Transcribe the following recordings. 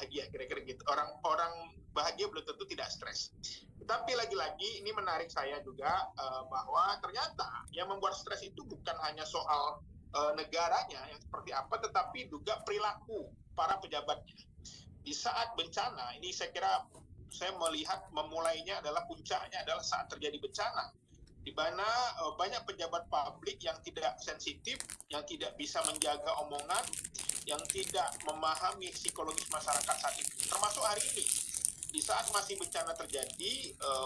bahagia, kira-kira gitu. Orang bahagia belum tentu tidak stres. Tapi lagi-lagi ini menarik saya juga bahwa ternyata yang membuat stres itu bukan hanya soal negaranya yang seperti apa, tetapi juga perilaku para pejabatnya. Di saat bencana, ini saya kira saya melihat memulainya adalah puncaknya adalah saat terjadi bencana, di mana banyak pejabat publik yang tidak sensitif, yang tidak bisa menjaga omongan, yang tidak memahami psikologis masyarakat saat itu. Termasuk hari ini, di saat masih bencana terjadi,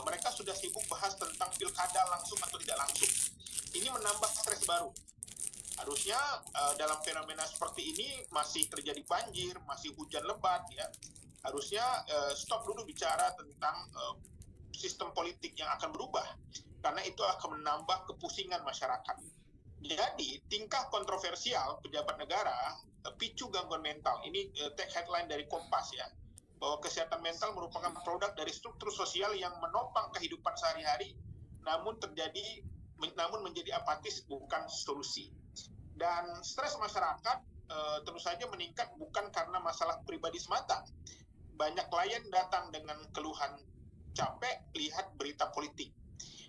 mereka sudah sibuk bahas tentang pilkada langsung atau tidak langsung. Ini menambah stres baru. Harusnya dalam fenomena seperti ini masih terjadi banjir, masih hujan lebat, ya. Harusnya stop dulu bicara tentang sistem politik yang akan berubah, karena itu akan menambah kepusingan masyarakat. Jadi tingkah kontroversial pejabat negara picu gangguan mental. Ini take headline dari Kompas, ya, bahwa kesehatan mental merupakan produk dari struktur sosial yang menopang kehidupan sehari-hari, namun menjadi apatis bukan solusi. Dan stres masyarakat tentu saja meningkat bukan karena masalah pribadi semata. Banyak klien datang dengan keluhan capek lihat berita politik.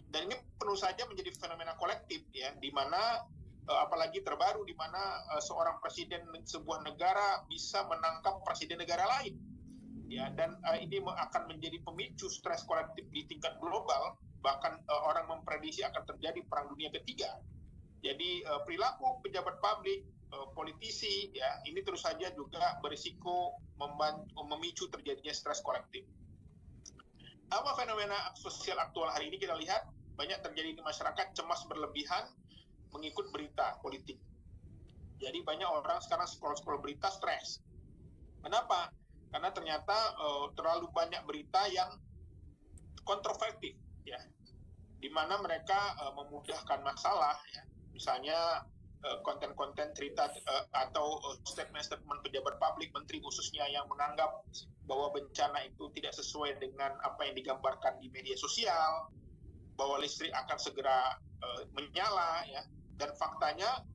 Dan ini penuh saja menjadi fenomena kolektif, ya, di mana apalagi terbaru di mana seorang presiden sebuah negara bisa menangkap presiden negara lain, ya, dan ini akan menjadi pemicu stres kolektif di tingkat global. Bahkan orang memprediksi akan terjadi perang dunia ketiga. Jadi perilaku pejabat publik, politisi, ya, ini terus saja juga berisiko memicu terjadinya stres kolektif. Apa fenomena sosial aktual hari ini? Kita lihat banyak terjadi di masyarakat cemas berlebihan mengikut berita politik. Jadi banyak orang sekarang scroll berita stres. Kenapa? Karena ternyata terlalu banyak berita yang kontroversi, ya, di mana mereka memudahkan masalah, ya. Misalnya konten-konten cerita atau statement-statement pejabat publik, menteri khususnya, yang menganggap bahwa bencana itu tidak sesuai dengan apa yang digambarkan di media sosial, bahwa listrik akan segera menyala, ya, dan faktanya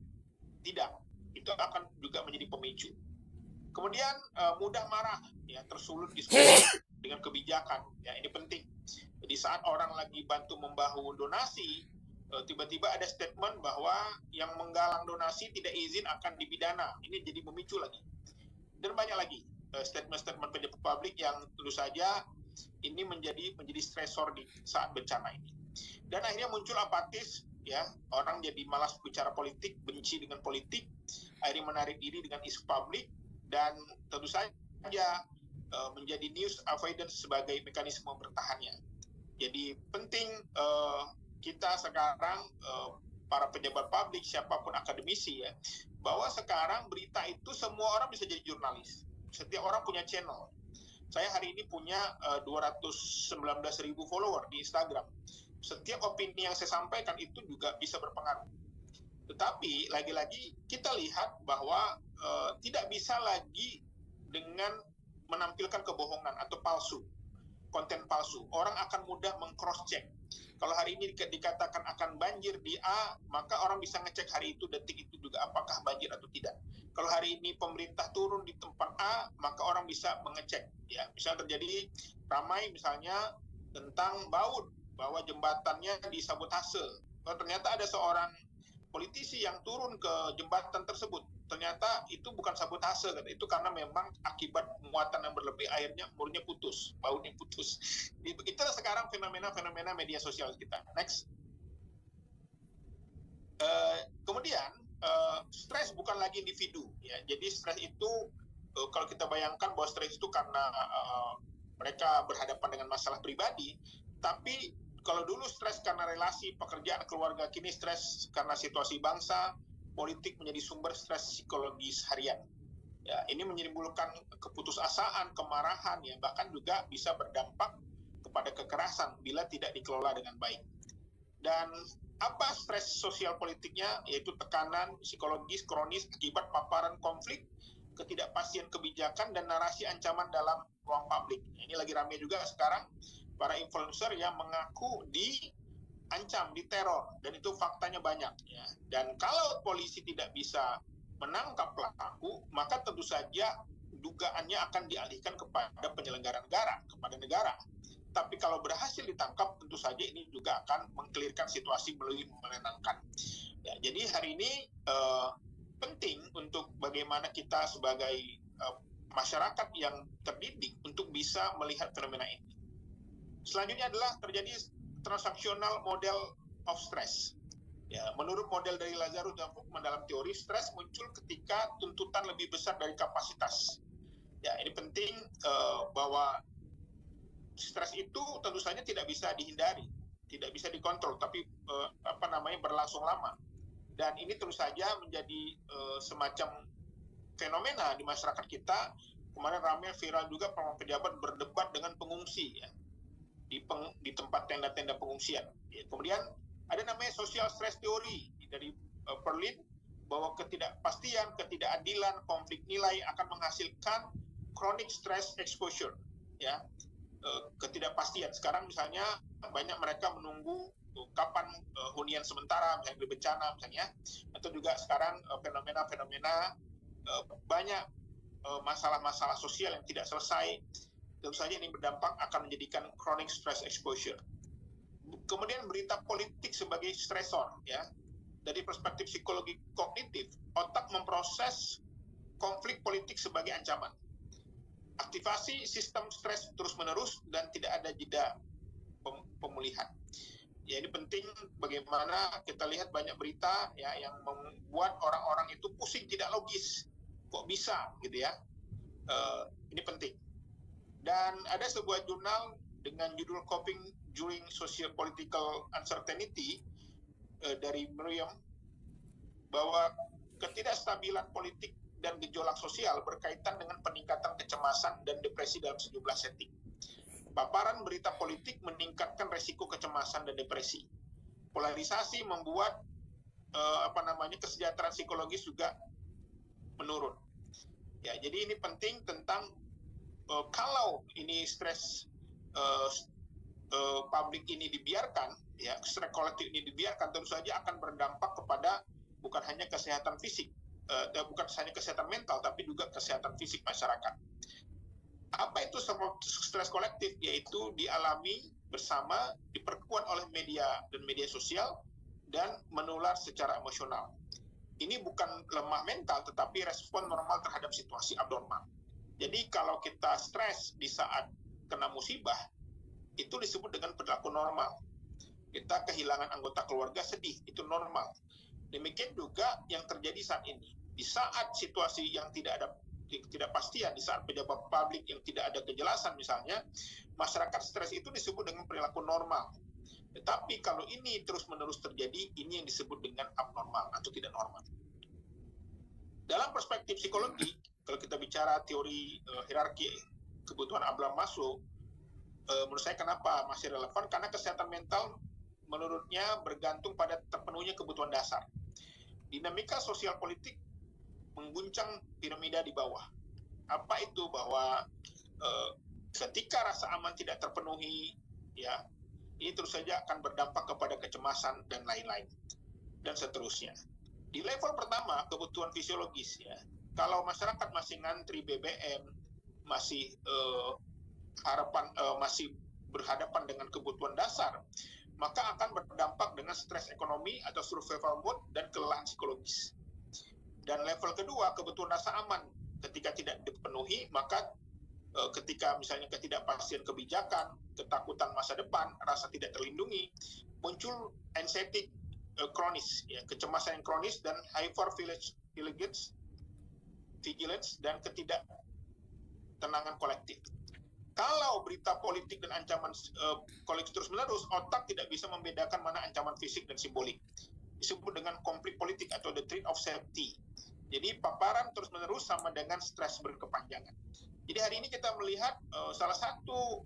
tidak. Itu akan juga menjadi pemicu. Kemudian mudah marah, ya, tersulut diskusi dengan kebijakan, ya, ini penting. Di saat orang lagi bantu membahu donasi, tiba-tiba ada statement bahwa yang menggalang donasi tidak izin akan dipidana. Ini jadi memicu lagi. Dan banyak lagi statement-statement pejabat publik yang tentu saja ini menjadi stresor di saat bencana ini. Dan akhirnya muncul apatis, ya, orang jadi malas bicara politik, benci dengan politik, akhirnya menarik diri dengan isu publik, dan tentu saja menjadi news avoidance sebagai mekanisme bertahannya. Jadi penting kita sekarang para pejabat publik, siapapun akademisi, ya, bahwa sekarang berita itu semua orang bisa jadi jurnalis. Setiap orang punya channel. Saya hari ini punya 219.000 follower di Instagram. Setiap opini yang saya sampaikan itu juga bisa berpengaruh. Tetapi lagi-lagi kita lihat bahwa tidak bisa lagi dengan menampilkan kebohongan atau palsu, konten palsu. Orang akan mudah meng-cross check. Kalau hari ini dikatakan akan banjir di A, maka orang bisa ngecek hari itu, detik itu juga apakah banjir atau tidak. Kalau hari ini pemerintah turun di tempat A, maka orang bisa mengecek, ya. Misalnya terjadi ramai misalnya tentang baut, bahwa jembatannya disabotase. Kalau ternyata ada seorang politisi yang turun ke jembatan tersebut, ternyata itu bukan sabotase, kan? Itu karena memang akibat muatan yang berlebih, airnya murnya putus, bautnya putus. Itulah sekarang fenomena media sosial kita. Next. Kemudian stres bukan lagi individu, ya. Jadi stres itu kalau kita bayangkan bahwa stres itu karena mereka berhadapan dengan masalah pribadi, tapi kalau dulu stres karena relasi, pekerjaan, keluarga, kini stres karena situasi bangsa, politik menjadi sumber stres psikologis harian. Ya, ini menimbulkan keputusasaan, kemarahan, ya, bahkan juga bisa berdampak kepada kekerasan bila tidak dikelola dengan baik. Dan apa stres sosial politiknya? Yaitu tekanan psikologis kronis akibat paparan konflik, ketidakpastian kebijakan, dan narasi ancaman dalam ruang publik. Ini lagi ramai juga sekarang para influencer yang mengaku diancam, diteror, dan itu faktanya banyak, ya. Dan kalau polisi tidak bisa menangkap pelaku, maka tentu saja dugaannya akan dialihkan kepada penyelenggara negara, kepada negara. Tapi kalau berhasil ditangkap, tentu saja ini juga akan mengkelirkan situasi lebih menenangkan. Ya, jadi hari ini penting untuk bagaimana kita sebagai masyarakat yang terdidik untuk bisa melihat fenomena ini. Selanjutnya adalah terjadi transaksional model of stress. Ya, menurut model dari Lazarus dan Fukman dalam teori, stres muncul ketika tuntutan lebih besar dari kapasitas. Ya, ini penting bahwa stres itu tentu saja tidak bisa dihindari, tidak bisa dikontrol, tapi berlangsung lama. Dan ini terus saja menjadi semacam fenomena di masyarakat kita. Kemarin ramai viral juga pejabat berdebat dengan pengungsi ya, di tempat tenda-tenda pengungsian. Ya, kemudian ada namanya social stress theory dari Perlin, bahwa ketidakpastian, ketidakadilan, konflik nilai akan menghasilkan chronic stress exposure. Ya, ketidakpastian. Sekarang misalnya banyak mereka menunggu kapan hunian sementara, misalnya bencana misalnya, atau juga sekarang fenomena-fenomena banyak masalah-masalah sosial yang tidak selesai. Tentu saja ini berdampak akan menjadikan chronic stress exposure. Kemudian berita politik sebagai stresor, ya. Dari perspektif psikologi kognitif, otak memproses konflik politik sebagai ancaman. Aktivasi sistem stres terus-menerus dan tidak ada jeda pemulihan. Ya, ini penting bagaimana kita lihat banyak berita ya yang membuat orang-orang itu pusing, tidak logis. Kok bisa gitu ya? Ini penting. Dan ada sebuah jurnal dengan judul Coping During Socio-Political Uncertainty dari Merriam, bahwa ketidakstabilan politik dan gejolak sosial berkaitan dengan peningkatan kecemasan dan depresi dalam sejumlah setting. Paparan berita politik meningkatkan resiko kecemasan dan depresi. Polarisasi membuat kesejahteraan psikologis juga menurun. Ya, jadi ini penting tentang kalau ini stres publik ini dibiarkan, ya, stres kolektif ini dibiarkan, tentu saja akan berdampak kepada bukan hanya kesehatan fisik, bukan hanya kesehatan mental, tapi juga kesehatan fisik masyarakat. Apa itu stres kolektif? Yaitu dialami bersama, diperkuat oleh media dan media sosial, dan menular secara emosional. Ini bukan lemah mental, tetapi respon normal terhadap situasi abnormal. Jadi kalau kita stres di saat kena musibah, itu disebut dengan perilaku normal. Kita kehilangan anggota keluarga, sedih, itu normal. Demikian juga yang terjadi saat ini. Di saat situasi yang tidak ada ketidakpastian, di saat pejabat publik yang tidak ada kejelasan misalnya, masyarakat stres itu disebut dengan perilaku normal. Tetapi kalau ini terus-menerus terjadi, ini yang disebut dengan abnormal atau tidak normal. Dalam perspektif psikologi, kalau kita bicara teori hierarki kebutuhan Abraham Maslow, menurut saya kenapa masih relevan? Karena kesehatan mental menurutnya bergantung pada terpenuhnya kebutuhan dasar. Dinamika sosial politik mengguncang piramida di bawah. Apa itu? Bahwa ketika rasa aman tidak terpenuhi, ya, ini terus saja akan berdampak kepada kecemasan dan lain-lain, dan seterusnya. Di level pertama, kebutuhan fisiologis, ya. Kalau masyarakat masih ngantri BBM, masih masih berhadapan dengan kebutuhan dasar, maka akan berdampak dengan stres ekonomi atau survival mode dan kelelahan psikologis. Dan level kedua, kebutuhan rasa aman. Ketika tidak dipenuhi, maka ketika misalnya ketidakpastian kebijakan, ketakutan masa depan, rasa tidak terlindungi, muncul anxiety kronis, ya, kecemasan yang kronis, dan hypervigilance dan ketidaktenangan kolektif. Kalau berita politik dan ancaman kolektif terus-menerus, otak tidak bisa membedakan mana ancaman fisik dan simbolik. Disebut dengan konflik politik atau the threat of safety. Jadi paparan terus-menerus sama dengan stres berkepanjangan. Jadi hari ini kita melihat salah satu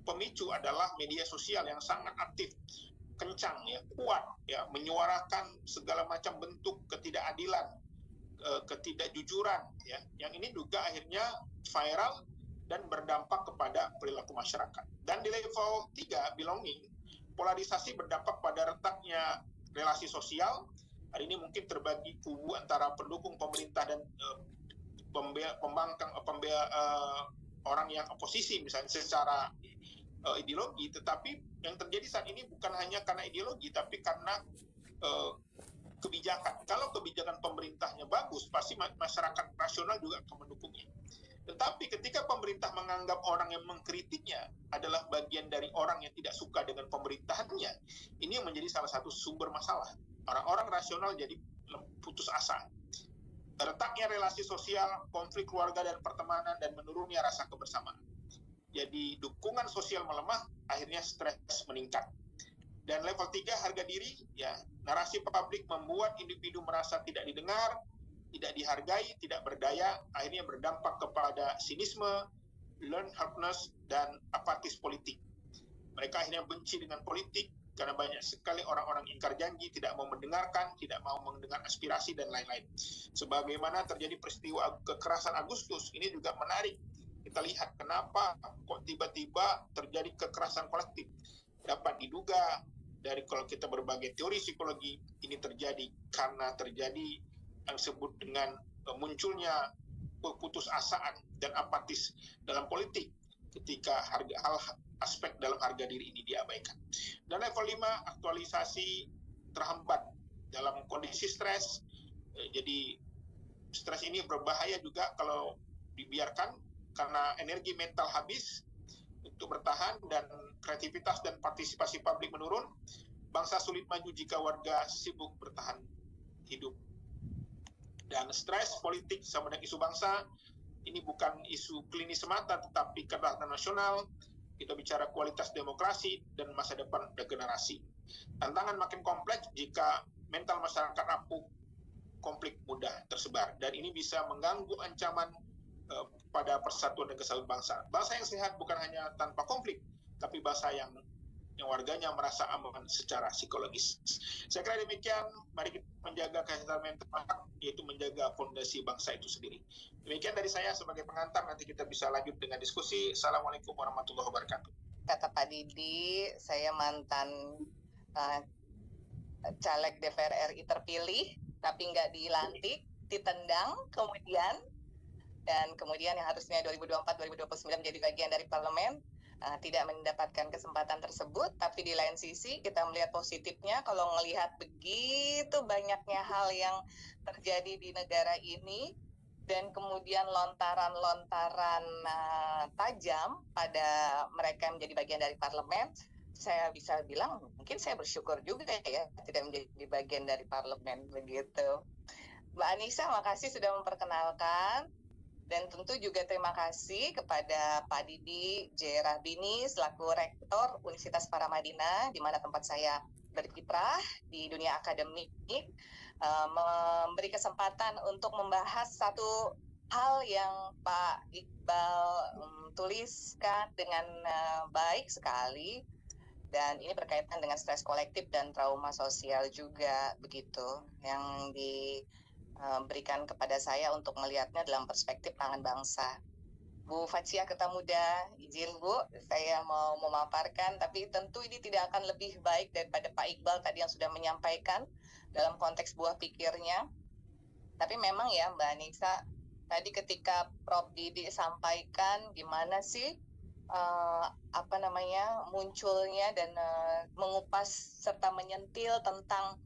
pemicu adalah media sosial yang sangat aktif, kencang, ya, kuat, ya, menyuarakan segala macam bentuk ketidakadilan, ketidakjujuran, ya, yang ini juga akhirnya viral dan berdampak kepada perilaku masyarakat. Dan di level 3, belonging, polarisasi berdampak pada retaknya relasi sosial. Hari ini mungkin terbagi kubu antara pendukung pemerintah dan orang yang oposisi misalnya secara ideologi, tetapi yang terjadi saat ini bukan hanya karena ideologi, tapi karena kebijakan. Kalau kebijakan pemerintahnya bagus, pasti masyarakat rasional juga akan mendukungnya. Tetapi ketika pemerintah menganggap orang yang mengkritiknya adalah bagian dari orang yang tidak suka dengan pemerintahannya, ini yang menjadi salah satu sumber masalah. Orang-orang rasional jadi putus asa. Retaknya relasi sosial, konflik keluarga dan pertemanan, dan menurunnya rasa kebersamaan. Jadi dukungan sosial melemah, akhirnya stres meningkat. Dan level 3, harga diri, ya, narasi publik membuat individu merasa tidak didengar, tidak dihargai, tidak berdaya, akhirnya berdampak kepada sinisme, learned helplessness, dan apatis politik. Mereka akhirnya benci dengan politik, karena banyak sekali orang-orang ingkar janji, tidak mau mendengarkan, tidak mau mendengar aspirasi, dan lain-lain. Sebagaimana terjadi peristiwa kekerasan Agustus, ini juga menarik. Kita lihat kenapa kok tiba-tiba terjadi kekerasan kolektif. Dapat diduga dari kalau kita berbagai teori psikologi, ini terjadi karena terjadi yang disebut dengan munculnya keputusasaan dan apatis dalam politik ketika hal aspek dalam harga diri ini diabaikan. Dan level 5, aktualisasi terhambat dalam kondisi stres. Jadi stres ini berbahaya juga kalau dibiarkan, karena energi mental habis untuk bertahan, dan kreativitas dan partisipasi publik menurun. Bangsa sulit maju jika warga sibuk bertahan hidup. Dan stres politik sama dengan isu bangsa, ini bukan isu klinis semata, tetapi kedaulatan nasional. Kita bicara kualitas demokrasi dan masa depan generasi. Tantangan makin kompleks jika mental masyarakat rapuh, konflik mudah tersebar, dan ini bisa mengganggu ancaman pada persatuan dan kesatuan bangsa. Bangsa yang sehat bukan hanya tanpa konflik, tapi bangsa yang warganya merasa aman secara psikologis. Saya kira demikian. Mari kita menjaga kesehatan mental, yaitu menjaga fondasi bangsa itu sendiri. Demikian dari saya sebagai pengantar. Nanti kita bisa lanjut dengan diskusi. Assalamualaikum warahmatullahi wabarakatuh. Kata Pak Didi, saya mantan caleg DPR RI terpilih, tapi nggak dilantik, ditendang, kemudian yang harusnya 2024-2029 menjadi bagian dari parlemen, tidak mendapatkan kesempatan tersebut. Tapi di lain sisi kita melihat positifnya, kalau melihat begitu banyaknya hal yang terjadi di negara ini, dan kemudian lontaran-lontaran tajam pada mereka yang menjadi bagian dari parlemen, saya bisa bilang mungkin saya bersyukur juga ya tidak menjadi bagian dari parlemen begitu. Mbak Anissa, makasih sudah memperkenalkan. Dan tentu juga terima kasih kepada Pak Didi J. Rahbini selaku Rektor Universitas Paramadina, di mana tempat saya berkiprah di dunia akademik, memberi kesempatan untuk membahas satu hal yang Pak Iqbal tuliskan dengan baik sekali, dan ini berkaitan dengan stres kolektif dan trauma sosial juga begitu, yang diberikan kepada saya untuk melihatnya dalam perspektif pangan bangsa. Bu Fathia Kertamuda, izin Bu, saya mau memaparkan, tapi tentu ini tidak akan lebih baik daripada Pak Iqbal tadi yang sudah menyampaikan dalam konteks buah pikirnya. Tapi memang ya Mbak Anissa, tadi ketika Prof. Didi sampaikan gimana sih munculnya dan mengupas serta menyentil tentang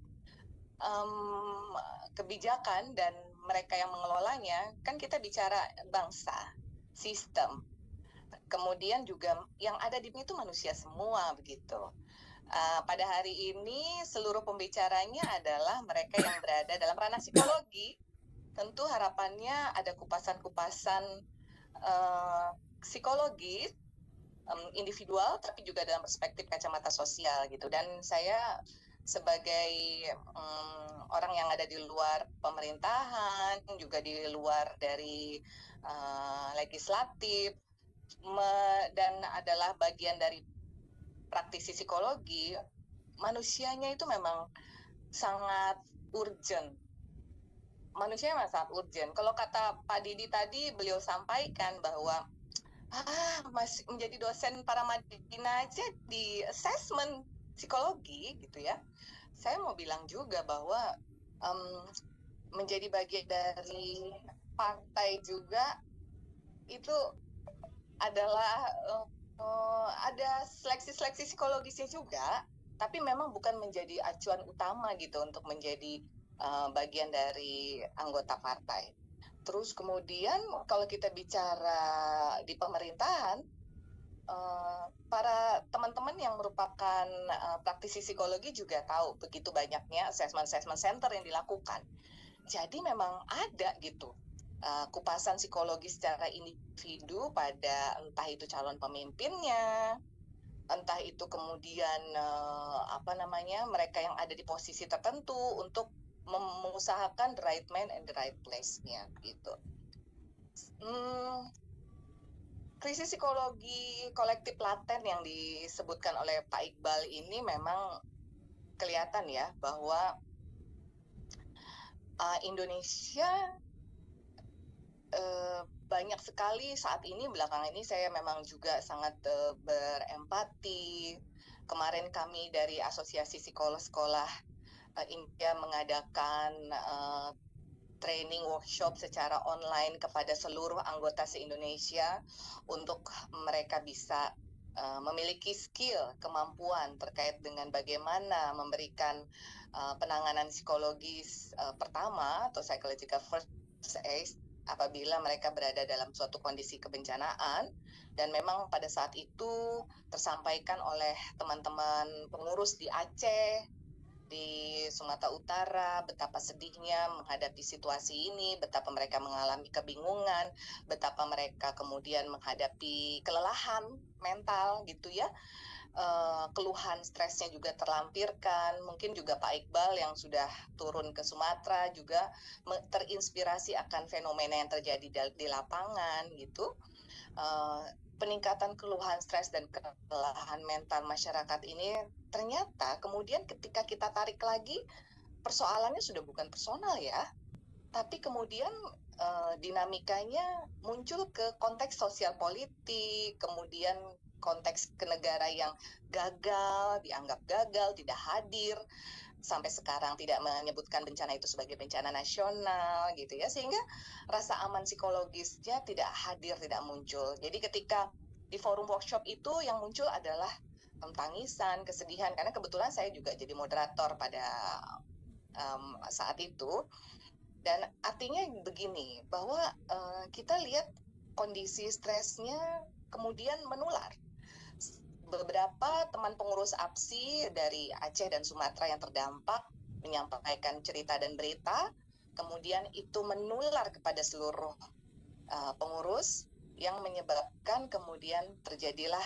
kebijakan dan mereka yang mengelolanya, kan kita bicara bangsa, sistem, kemudian juga yang ada di sini itu manusia semua begitu. Pada hari ini seluruh pembicaranya adalah mereka yang berada dalam ranah psikologi. Tentu harapannya ada kupasan-kupasan psikologis individual, tapi juga dalam perspektif kacamata sosial gitu. Dan saya sebagai orang yang ada di luar pemerintahan, juga di luar dari legislatif, dan adalah bagian dari praktisi psikologi, manusianya itu memang sangat urgent. Manusianya memang sangat urgent. Kalau kata Pak Didi tadi, beliau sampaikan bahwa masih menjadi dosen Paramadina aja di assessment psikologi gitu ya. Saya mau bilang juga bahwa menjadi bagian dari partai juga itu adalah ada seleksi psikologisnya juga, tapi memang bukan menjadi acuan utama gitu untuk menjadi bagian dari anggota partai. Terus kemudian kalau kita bicara di pemerintahan, para teman-teman yang merupakan praktisi psikologi juga tahu begitu banyaknya assessment center yang dilakukan. Jadi memang ada gitu kupasan psikologi secara individu pada entah itu calon pemimpinnya, entah itu kemudian mereka yang ada di posisi tertentu untuk mengusahakan the right man and the right place-nya gitu. Krisis psikologi kolektif laten yang disebutkan oleh Pak Iqbal ini memang kelihatan ya bahwa Indonesia banyak sekali saat ini, belakangan ini saya memang juga sangat berempati. Kemarin kami dari Asosiasi Psikolog Sekolah India mengadakan training workshop secara online kepada seluruh anggota se-Indonesia untuk mereka bisa memiliki skill, kemampuan terkait dengan bagaimana memberikan penanganan psikologis pertama atau psychological first aid apabila mereka berada dalam suatu kondisi kebencanaan. Dan memang pada saat itu tersampaikan oleh teman-teman pengurus di Aceh, di Sumatera Utara, betapa sedihnya menghadapi situasi ini, betapa mereka mengalami kebingungan, betapa mereka kemudian menghadapi kelelahan mental gitu ya. Keluhan stresnya juga terlampirkan. Mungkin juga Pak Iqbal yang sudah turun ke Sumatera juga terinspirasi akan fenomena yang terjadi di lapangan gitu. Peningkatan keluhan stres dan kelelahan mental masyarakat ini ternyata kemudian ketika kita tarik lagi, persoalannya sudah bukan personal ya, tapi kemudian dinamikanya muncul ke konteks sosial politik, kemudian konteks ke negara yang gagal, dianggap gagal, tidak hadir, sampai sekarang tidak menyebutkan bencana itu sebagai bencana nasional gitu ya, sehingga rasa aman psikologisnya tidak hadir, tidak muncul. Jadi ketika di forum workshop itu yang muncul adalah tangisan, kesedihan, karena kebetulan saya juga jadi moderator pada saat itu. Dan artinya begini, bahwa kita lihat kondisi stresnya kemudian menular. Beberapa teman pengurus APSI dari Aceh dan Sumatera yang terdampak menyampaikan cerita dan berita, kemudian itu menular kepada seluruh pengurus yang menyebabkan kemudian terjadilah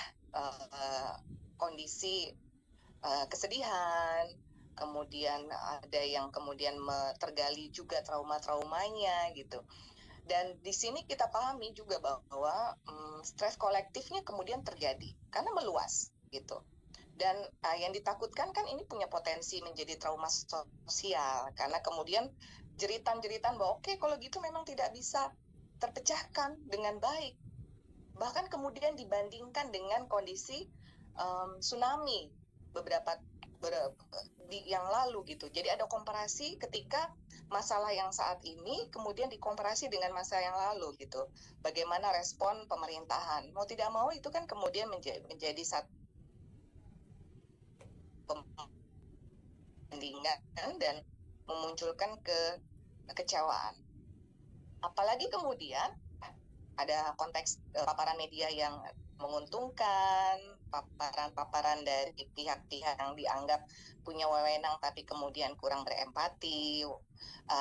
kondisi kesedihan, kemudian ada yang kemudian tergali juga trauma-traumanya gitu. Dan di sini kita pahami juga bahwa stres kolektifnya kemudian terjadi karena meluas gitu. Dan yang ditakutkan kan ini punya potensi menjadi trauma sosial karena kemudian jeritan-jeritan bahwa oke, kalau gitu memang tidak bisa terpecahkan dengan baik. Bahkan kemudian dibandingkan dengan kondisi tsunami beberapa yang lalu gitu. Jadi ada komparasi ketika masalah yang saat ini kemudian dikomparasi dengan masa yang lalu gitu. Bagaimana respon pemerintahan? Mau tidak mau itu kan kemudian menjadi satu pembandingan dan memunculkan kekecewaan. Apalagi kemudian ada konteks paparan media yang menguntungkan, paparan-paparan dari pihak-pihak yang dianggap punya wewenang tapi kemudian kurang berempati.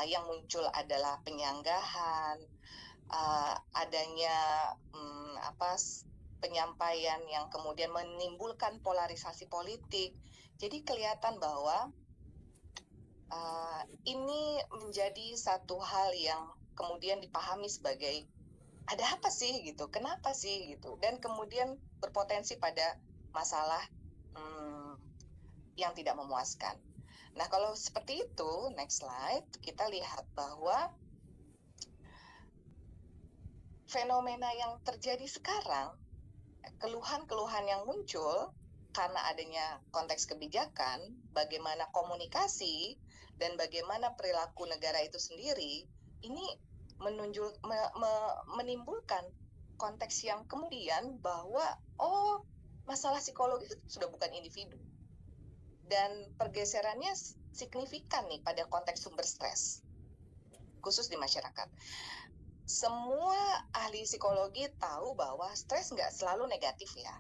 Yang muncul adalah penyanggahan, adanya penyampaian yang kemudian menimbulkan polarisasi politik. Jadi kelihatan bahwa ini menjadi satu hal yang kemudian dipahami sebagai ada apa sih gitu, kenapa sih gitu, dan kemudian berpotensi pada masalah yang tidak memuaskan. Nah kalau seperti itu, next slide, kita lihat bahwa fenomena yang terjadi sekarang, keluhan-keluhan yang muncul karena adanya konteks kebijakan, bagaimana komunikasi dan bagaimana perilaku negara itu sendiri, ini menimbulkan konteks yang kemudian bahwa masalah psikologis itu sudah bukan individu, dan pergeserannya signifikan nih pada konteks sumber stres khusus di masyarakat. Semua ahli psikologi tahu bahwa stres nggak selalu negatif ya,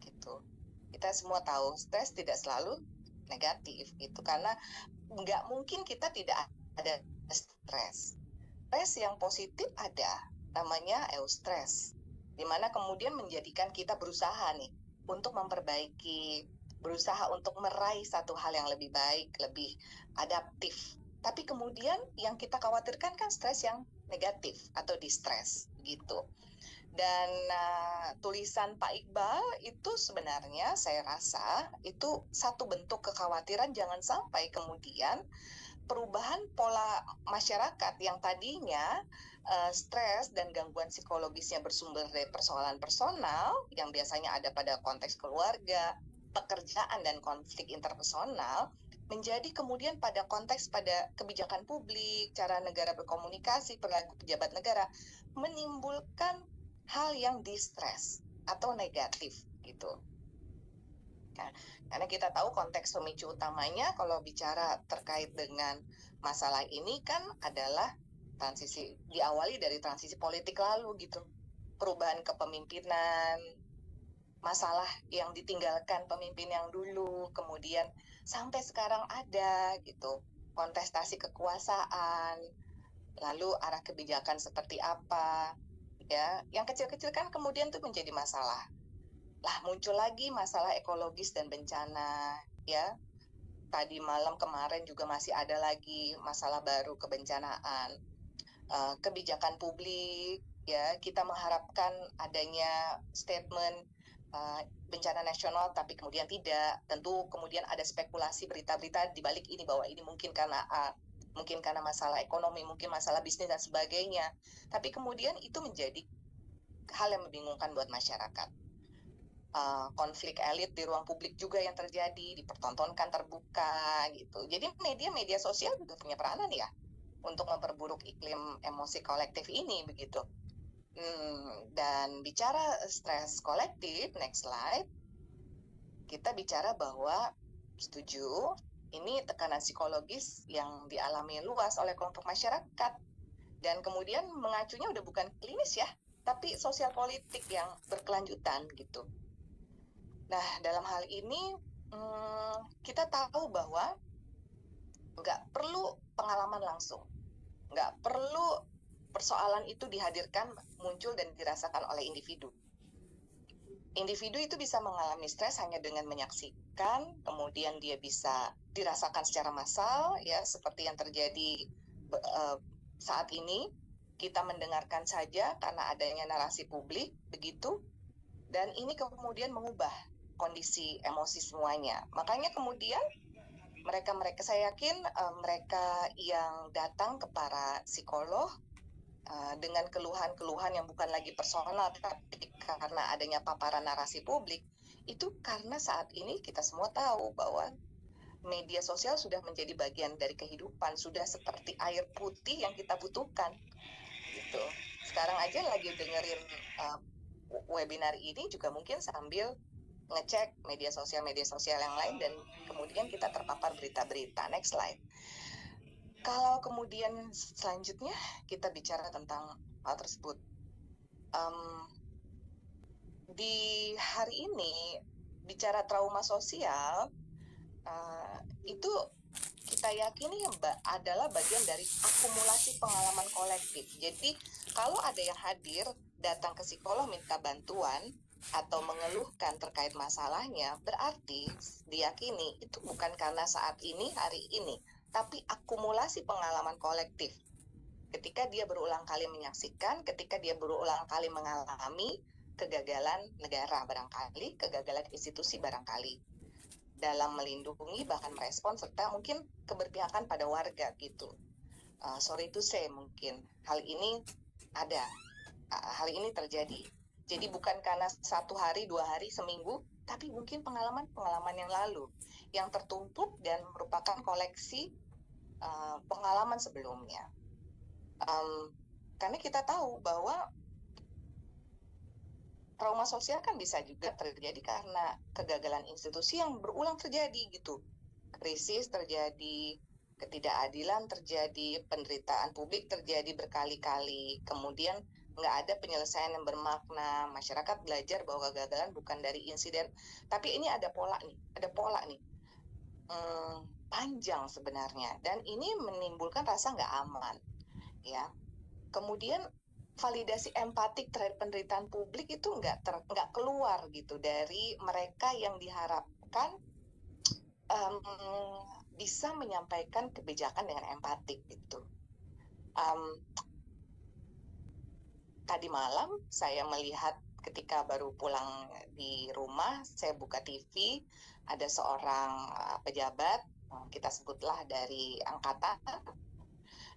gitu. Kita semua tahu stres tidak selalu negatif, gitu. Karena nggak mungkin kita tidak ada stres. Stres yang positif ada, namanya eustress, dimana kemudian menjadikan kita berusaha nih untuk memperbaiki, berusaha untuk meraih satu hal yang lebih baik, lebih adaptif. Tapi kemudian yang kita khawatirkan kan stres yang negatif atau distress gitu. Dan tulisan Pak Iqbal itu sebenarnya saya rasa itu satu bentuk kekhawatiran jangan sampai kemudian perubahan pola masyarakat yang tadinya stres dan gangguan psikologisnya bersumber dari persoalan personal yang biasanya ada pada konteks keluarga, pekerjaan, dan konflik interpersonal, menjadi kemudian pada konteks pada kebijakan publik, cara negara berkomunikasi, perilaku pejabat negara, menimbulkan hal yang distress atau negatif gitu. Nah, karena kita tahu konteks pemicu utamanya kalau bicara terkait dengan masalah ini kan adalah transisi, diawali dari transisi politik lalu gitu. Perubahan kepemimpinan, masalah yang ditinggalkan pemimpin yang dulu, kemudian sampai sekarang ada gitu, kontestasi kekuasaan, lalu arah kebijakan seperti apa, ya, yang kecil-kecil kan kemudian tuh menjadi masalah. Lah muncul lagi masalah ekologis dan bencana, ya. Tadi malam kemarin juga masih ada lagi masalah baru kebencanaan, kebijakan publik, ya, kita mengharapkan adanya statement bencana nasional, tapi kemudian tidak. Tentu kemudian ada spekulasi berita-berita di balik ini bahwa ini mungkin karena mungkin karena masalah ekonomi, mungkin masalah bisnis dan sebagainya. Tapi kemudian itu menjadi hal yang membingungkan buat masyarakat. Konflik elit di ruang publik juga yang terjadi, dipertontonkan terbuka gitu. Jadi media sosial juga punya peranan ya untuk memperburuk iklim emosi kolektif ini begitu. Dan bicara stres kolektif, next slide, kita bicara bahwa setuju, ini tekanan psikologis yang dialami luas oleh kelompok masyarakat, dan kemudian mengacunya udah bukan klinis ya, tapi sosial politik yang berkelanjutan gitu. Nah, dalam hal ini kita tahu bahwa nggak perlu pengalaman langsung, nggak perlu persoalan itu dihadirkan, muncul, dan dirasakan oleh individu. Individu itu bisa mengalami stres hanya dengan menyaksikan, kemudian dia bisa dirasakan secara massal, ya, seperti yang terjadi saat ini. Kita mendengarkan saja karena adanya narasi publik, begitu, dan ini kemudian mengubah kondisi emosi semuanya. Makanya kemudian mereka saya yakin mereka yang datang ke para psikolog dengan keluhan-keluhan yang bukan lagi personal, tapi karena adanya paparan narasi publik, itu karena saat ini kita semua tahu bahwa media sosial sudah menjadi bagian dari kehidupan, sudah seperti air putih yang kita butuhkan gitu. Sekarang aja lagi dengerin webinar ini juga mungkin sambil ngecek media sosial yang lain, dan kemudian kita terpapar berita-berita. Next slide. Kalau kemudian selanjutnya kita bicara tentang hal tersebut, di hari ini bicara trauma sosial, itu kita yakini adalah bagian dari akumulasi pengalaman kolektif. Jadi kalau ada yang hadir datang ke psikolog minta bantuan atau mengeluhkan terkait masalahnya, berarti diyakini itu bukan karena saat ini, hari ini, tapi akumulasi pengalaman kolektif. Ketika dia berulang kali menyaksikan, ketika dia berulang kali mengalami kegagalan negara barangkali, kegagalan institusi barangkali, dalam melindungi bahkan merespon serta mungkin keberpihakan pada warga gitu. Sorry to say, mungkin hal ini ada, hal ini terjadi. Jadi bukan karena 1 hari, 2 hari, seminggu, tapi mungkin pengalaman-pengalaman yang lalu yang tertumpuk dan merupakan koleksi pengalaman sebelumnya. Karena kita tahu bahwa trauma sosial kan bisa juga terjadi karena kegagalan institusi yang berulang terjadi gitu. Krisis terjadi, ketidakadilan terjadi, penderitaan publik terjadi berkali-kali. Kemudian nggak ada penyelesaian yang bermakna. Masyarakat belajar bahwa kegagalan bukan dari insiden, tapi ini ada pola nih. Panjang sebenarnya, dan ini menimbulkan rasa nggak aman, ya. Kemudian validasi empatik terhadap penderitaan publik itu nggak keluar gitu dari mereka yang diharapkan bisa menyampaikan kebijakan dengan empatik gitu. Tadi malam saya melihat ketika baru pulang di rumah, saya buka TV, ada seorang pejabat, kita sebutlah dari angkatan,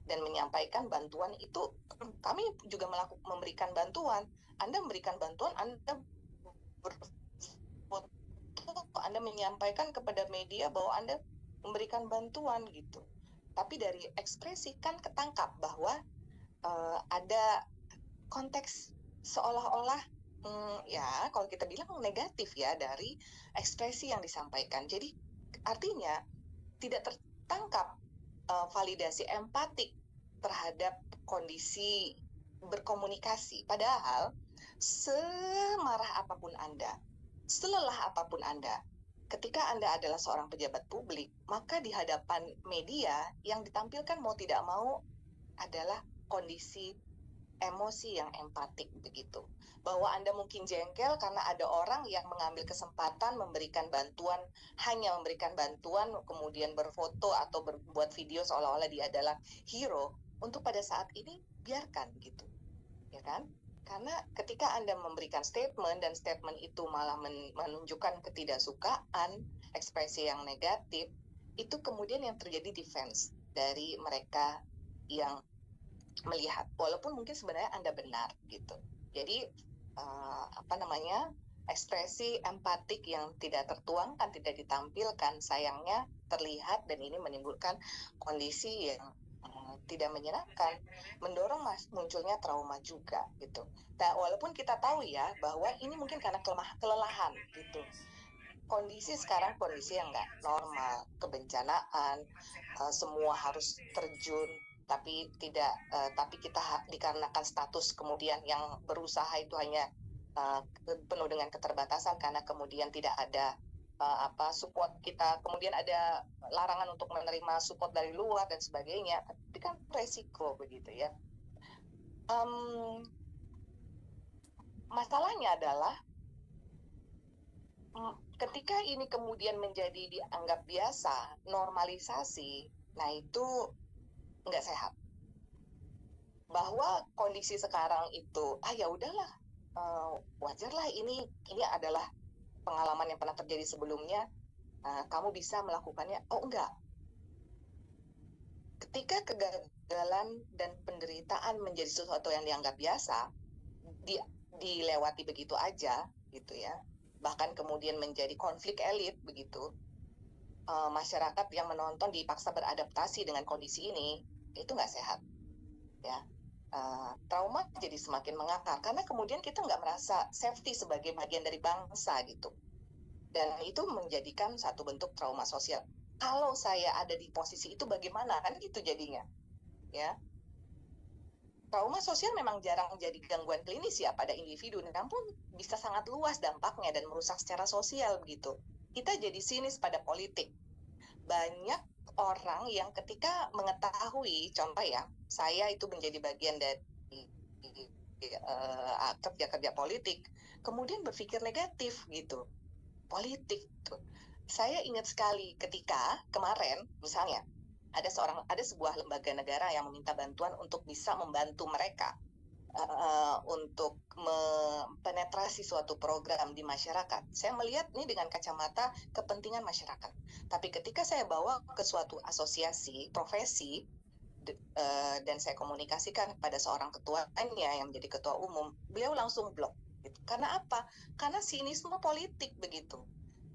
dan menyampaikan bantuan itu. Kami juga memberikan bantuan. Anda memberikan bantuan, Anda berfoto, Anda menyampaikan kepada media bahwa Anda memberikan bantuan gitu. Tapi dari ekspresi kan ketangkap bahwa ada konteks seolah-olah ya kalau kita bilang negatif ya dari ekspresi yang disampaikan. Jadi artinya tidak tertangkap validasi empatik terhadap kondisi berkomunikasi. Padahal semarah apapun Anda, selelah apapun Anda, ketika Anda adalah seorang pejabat publik, maka di hadapan media yang ditampilkan mau tidak mau adalah kondisi emosi yang empatik begitu. Bahwa Anda mungkin jengkel karena ada orang yang mengambil kesempatan memberikan bantuan, hanya memberikan bantuan, kemudian berfoto atau berbuat video seolah-olah dia adalah hero. Untuk pada saat ini biarkan gitu, ya kan? Karena ketika Anda memberikan statement dan statement itu malah menunjukkan ketidaksukaan, ekspresi yang negatif, itu kemudian yang terjadi defense dari mereka yang melihat, walaupun mungkin sebenarnya Anda benar gitu. Jadi ekspresi empatik yang tidak tertuangkan, tidak ditampilkan, sayangnya terlihat, dan ini menimbulkan kondisi yang tidak menyenangkan, mendorong munculnya trauma juga gitu. Nah, walaupun kita tahu ya bahwa ini mungkin karena kelelahan gitu. Kondisi sekarang kondisi yang nggak normal, kebencanaan, semua harus terjun, tapi kita dikarenakan status kemudian yang berusaha itu hanya penuh dengan keterbatasan karena kemudian tidak ada support kita, kemudian ada larangan untuk menerima support dari luar dan sebagainya. Tapi kan resiko begitu ya. Masalahnya adalah ketika ini kemudian menjadi dianggap biasa, normalisasi, nah itu nggak sehat. Bahwa kondisi sekarang itu ya udahlah, wajarlah, ini adalah pengalaman yang pernah terjadi sebelumnya, kamu bisa melakukannya. Oh enggak, ketika kegagalan dan penderitaan menjadi sesuatu yang dianggap biasa, dilewati begitu aja gitu ya, bahkan kemudian menjadi konflik elit begitu, masyarakat yang menonton dipaksa beradaptasi dengan kondisi ini, itu nggak sehat ya. Trauma jadi semakin mengakar karena kemudian kita nggak merasa safety sebagai bagian dari bangsa gitu, dan itu menjadikan satu bentuk trauma sosial. Kalau saya ada di posisi itu bagaimana, kan gitu jadinya ya. Trauma sosial memang jarang jadi gangguan klinis ya pada individu, namun bisa sangat luas dampaknya dan merusak secara sosial begitu. Kita jadi sinis pada politik. Banyak orang yang ketika mengetahui, contoh ya, saya itu menjadi bagian dari kerja-kerja politik, kemudian berpikir negatif gitu, politik tuh. Saya ingat sekali ketika kemarin misalnya ada sebuah lembaga negara yang meminta bantuan untuk bisa membantu mereka untuk mempenetrasi suatu program di masyarakat. Saya melihat ini dengan kacamata kepentingan masyarakat. Tapi ketika saya bawa ke suatu asosiasi profesi dan saya komunikasikan kepada seorang ketuanya yang menjadi ketua umum, beliau langsung blok. Gitu. Karena apa? Karena sinisme politik begitu.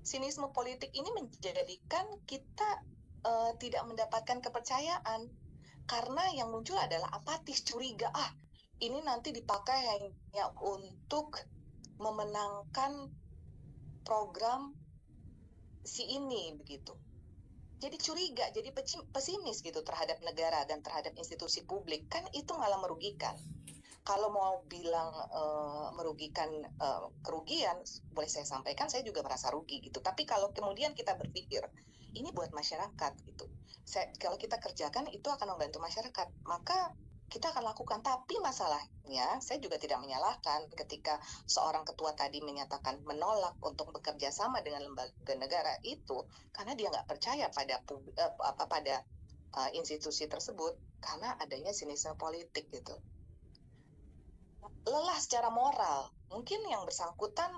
Sinisme politik ini menjadikan kita tidak mendapatkan kepercayaan, karena yang muncul adalah apatis, curiga. ini nanti dipakai hanya untuk memenangkan program si ini begitu. Jadi curiga, jadi pesimis gitu terhadap negara dan terhadap institusi publik, kan itu malah merugikan. Kalau mau bilang merugikan kerugian, boleh saya sampaikan, saya juga merasa rugi gitu. Tapi kalau kemudian kita berpikir ini buat masyarakat gitu, kalau kita kerjakan itu akan membantu masyarakat, maka kita akan lakukan. Tapi masalahnya, saya juga tidak menyalahkan ketika seorang ketua tadi menyatakan menolak untuk bekerja sama dengan lembaga negara itu karena dia nggak percaya pada institusi tersebut karena adanya sinisme politik gitu. Lelah secara moral, mungkin yang bersangkutan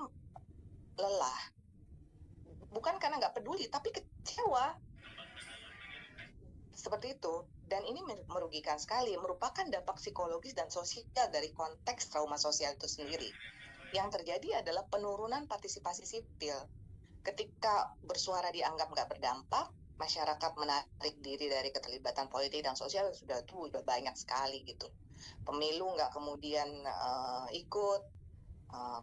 lelah, bukan karena nggak peduli, tapi kecewa. Seperti itu. Dan ini merugikan sekali, merupakan dampak psikologis dan sosial dari konteks trauma sosial itu sendiri. Yang terjadi adalah penurunan partisipasi sipil. Ketika bersuara dianggap nggak berdampak, masyarakat menarik diri dari keterlibatan politik dan sosial sudah banyak sekali gitu. Pemilu nggak kemudian ikut,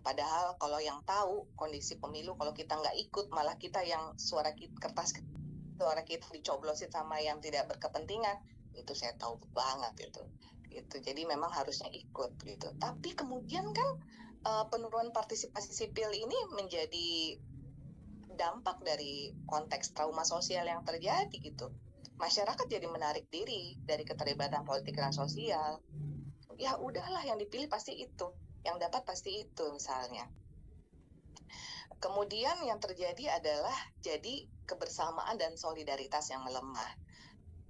padahal kalau yang tahu kondisi pemilu, kalau kita nggak ikut, malah kita yang suara kita dicoblosin sama yang tidak berkepentingan, itu saya tahu banget itu. Jadi memang harusnya ikut gitu. Tapi kemudian kan penurunan partisipasi sipil ini menjadi dampak dari konteks trauma sosial yang terjadi gitu. Masyarakat jadi menarik diri dari keterlibatan politik dan sosial. Ya udahlah, yang dipilih pasti itu, yang dapat pasti itu misalnya. Kemudian yang terjadi adalah jadi kebersamaan dan solidaritas yang melemah.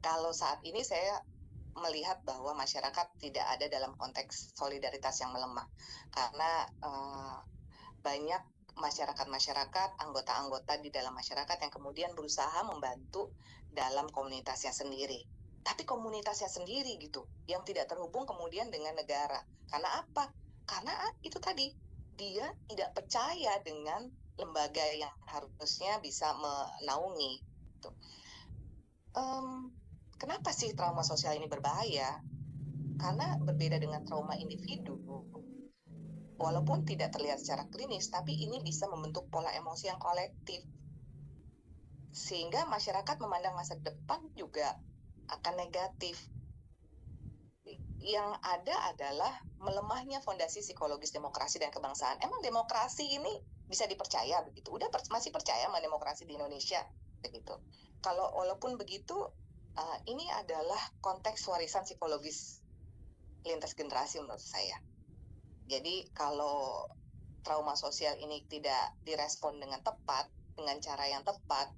Kalau saat ini saya melihat bahwa masyarakat tidak ada dalam konteks solidaritas yang melemah karena banyak masyarakat, anggota-anggota di dalam masyarakat yang kemudian berusaha membantu dalam komunitasnya sendiri. Tapi komunitasnya sendiri gitu, yang tidak terhubung kemudian dengan negara. Karena apa? Karena itu tadi, dia tidak percaya dengan lembaga yang harusnya bisa menaungi. Gitu. Kenapa sih trauma sosial ini berbahaya? Karena berbeda dengan trauma individu, walaupun tidak terlihat secara klinis, tapi ini bisa membentuk pola emosi yang kolektif. Sehingga masyarakat memandang masa depan juga akan negatif. Yang ada adalah melemahnya fondasi psikologis demokrasi dan kebangsaan. Emang demokrasi ini bisa dipercaya begitu? Masih percaya sama demokrasi di Indonesia begitu? Kalau walaupun begitu, ini adalah konteks warisan psikologis lintas generasi menurut saya. Jadi kalau trauma sosial ini tidak direspon dengan tepat, dengan cara yang tepat,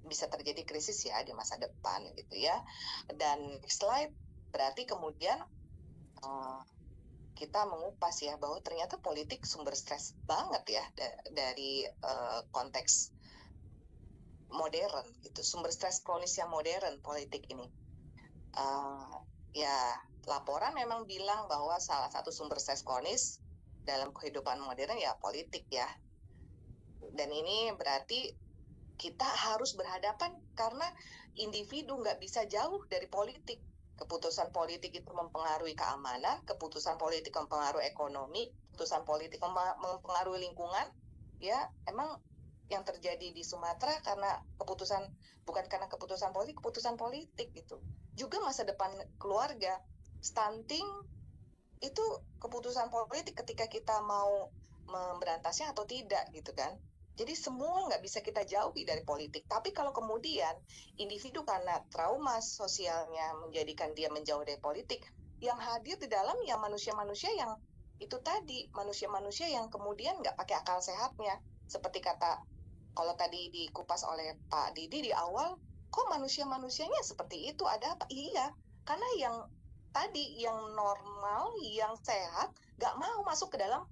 bisa terjadi krisis ya di masa depan gitu ya. Dan next slide, berarti kemudian kita mengupas ya bahwa ternyata politik sumber stres banget ya dari konteks modern gitu, sumber stres kronis yang modern politik ini. Ya laporan memang bilang bahwa salah satu sumber stres kronis dalam kehidupan modern ya politik ya. Dan ini berarti kita harus berhadapan karena individu nggak bisa jauh dari politik. Keputusan politik itu mempengaruhi keamanan, keputusan politik mempengaruhi ekonomi, keputusan politik mempengaruhi lingkungan. Ya, emang yang terjadi di Sumatera karena bukan karena keputusan politik gitu. Juga masa depan keluarga, stunting itu keputusan politik ketika kita mau memberantasnya atau tidak gitu kan. Jadi semua nggak bisa kita jauhi dari politik. Tapi kalau kemudian individu karena trauma sosialnya menjadikan dia menjauh dari politik, yang hadir di dalam ya manusia-manusia yang itu tadi, manusia-manusia yang kemudian nggak pakai akal sehatnya. Seperti kalau tadi dikupas oleh Pak Didi di awal, kok manusia-manusianya seperti itu? Ada apa? Iya, karena yang tadi, yang normal, yang sehat, nggak mau masuk ke dalam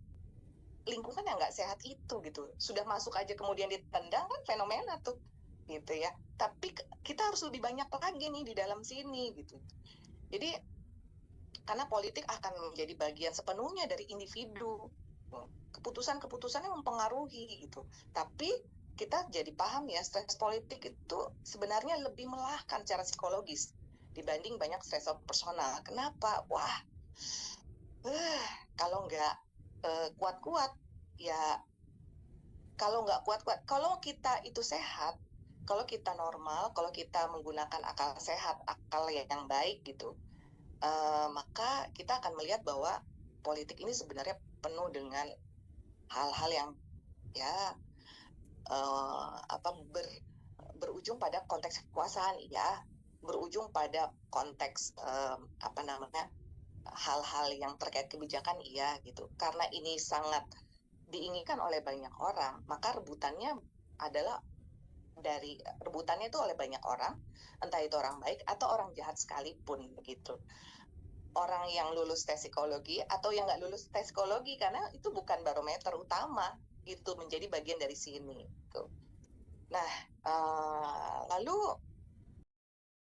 lingkungan yang nggak sehat itu gitu. Sudah masuk aja kemudian ditendang kan fenomena tuh gitu ya. Tapi kita harus lebih banyak lagi nih di dalam sini gitu. Jadi karena politik akan menjadi bagian sepenuhnya dari individu. Keputusan-keputusannya mempengaruhi gitu. Tapi kita jadi paham ya, stres politik itu sebenarnya lebih melelahkan secara psikologis dibanding banyak stresor personal. Kenapa? Wah, Kalau nggak kuat-kuat, ya kalau nggak kuat-kuat, kalau kita itu sehat, kalau kita normal, kalau kita menggunakan akal sehat, akal yang baik gitu, maka kita akan melihat bahwa politik ini sebenarnya penuh dengan hal-hal yang ya berujung pada konteks kekuasaan, ya, berujung pada konteks hal-hal yang terkait kebijakan, iya gitu. Karena ini sangat diinginkan oleh banyak orang, maka rebutannya itu oleh banyak orang, entah itu orang baik atau orang jahat sekalipun begitu. Orang yang lulus tes psikologi atau yang nggak lulus tes psikologi, karena itu bukan barometer utama, itu menjadi bagian dari sini. Gitu. Nah, lalu